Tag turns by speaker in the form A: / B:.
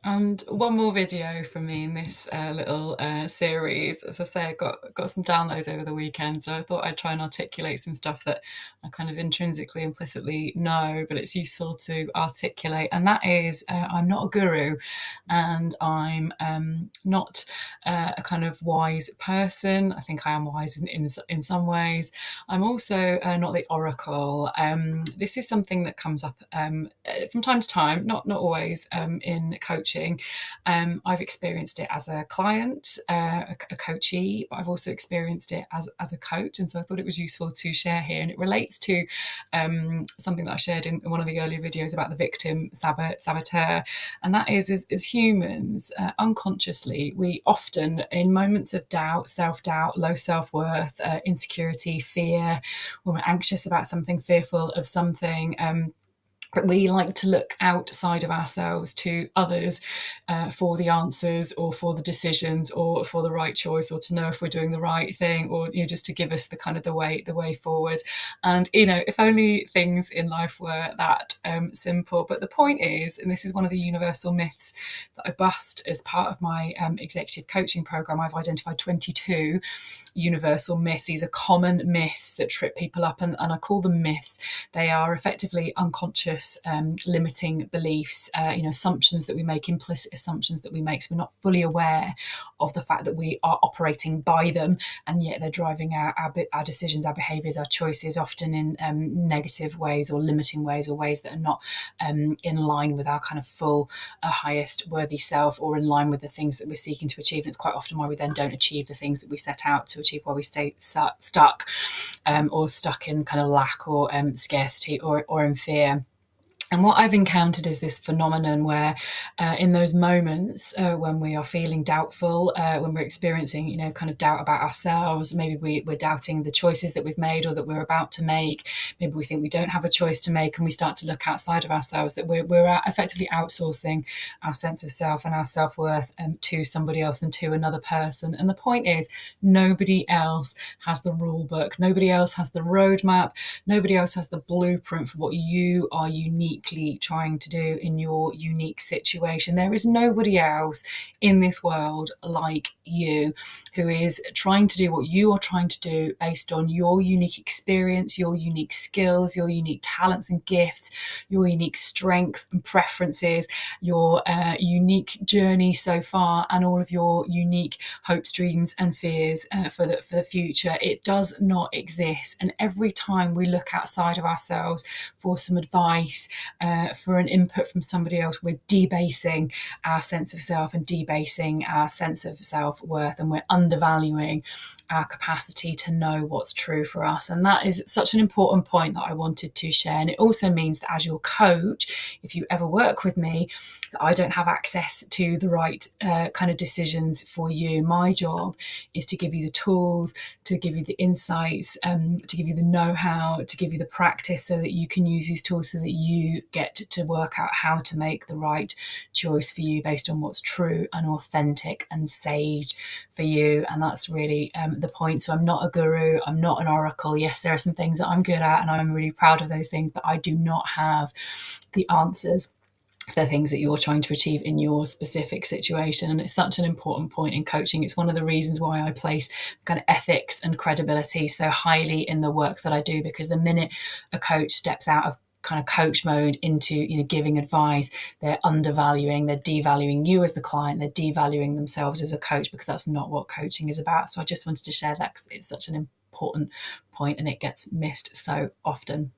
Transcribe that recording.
A: And one more video from me in this little series. As I say, I got some downloads over the weekend, so I thought I'd try and articulate some stuff that I kind of intrinsically, implicitly know, but it's useful to articulate. And that is, I'm not a guru, and I'm not a kind of wise person. I think I am wise in some ways. I'm also not the oracle. This is something that comes up from time to time, not always, in coaching. I've experienced it as a client, a coachee, but I've also experienced it as a coach, and so I thought it was useful to share here. And it relates to something that I shared in one of the earlier videos about the victim saboteur, and that is, as humans, unconsciously, we often, in moments of doubt, self-doubt, low self-worth, insecurity, fear, when we're anxious about something, fearful of something, but we like to look outside of ourselves to others for the answers, or for the decisions, or for the right choice, or to know if we're doing the right thing, or just to give us the kind of the way forward. And if only things in life were that simple. But the point is, and this is one of the universal myths that I bust as part of my executive coaching program, I've identified 22 universal myths. These are common myths that trip people up, and I call them myths. They are effectively unconscious limiting beliefs, assumptions that we make, implicit assumptions that we make, so we're not fully aware of the fact that we are operating by them, and yet they're driving our decisions, our behaviours, our choices, often in negative ways, or limiting ways, or ways that are not in line with our kind of full, highest worthy self, or in line with the things that we're seeking to achieve. And it's quite often why we then don't achieve the things that we set out to achieve, why we stay stuck, or stuck in kind of lack, or scarcity, or in fear. And what I've encountered is this phenomenon where in those moments when we are feeling doubtful, when we're experiencing, kind of doubt about ourselves, maybe we're doubting the choices that we've made or that we're about to make, maybe we think we don't have a choice to make, and we start to look outside of ourselves, that we're effectively outsourcing our sense of self and our self-worth to somebody else and to another person. And the point is, nobody else has the rule book, nobody else has the roadmap, nobody else has the blueprint for what you are uniquely trying to do in your unique situation. There is nobody else in this world like you, who is trying to do what you are trying to do based on your unique experience, your unique skills, your unique talents and gifts, your unique strengths and preferences, your unique journey so far, and all of your unique hopes, dreams and fears for the future. It does not exist. And every time we look outside of ourselves for some advice, for an input from somebody else, we're debasing our sense of self and debasing our sense of self-worth, and we're undervaluing our capacity to know what's true for us. And that is such an important point that I wanted to share. And it also means that as your coach, if you ever work with me, that I don't have access to the right kind of decisions for you. My job is to give you the tools, to give you the insights, to give you the know-how, to give you the practice, so that you can use these tools, so that you get to work out how to make the right choice for you based on what's true and authentic and sage for you. And that's really the point. So I'm not a guru, I'm not an oracle. Yes, there are some things that I'm good at, and I'm really proud of those things, but I do not have the answers for the things that you're trying to achieve in your specific situation. And it's such an important point in coaching. It's one of the reasons why I place kind of ethics and credibility so highly in the work that I do, because the minute a coach steps out of kind of coach mode into giving advice, they're undervaluing, they're devaluing you as the client, they're devaluing themselves as a coach, because that's not what coaching is about. So I just wanted to share that, because it's such an important point and it gets missed so often.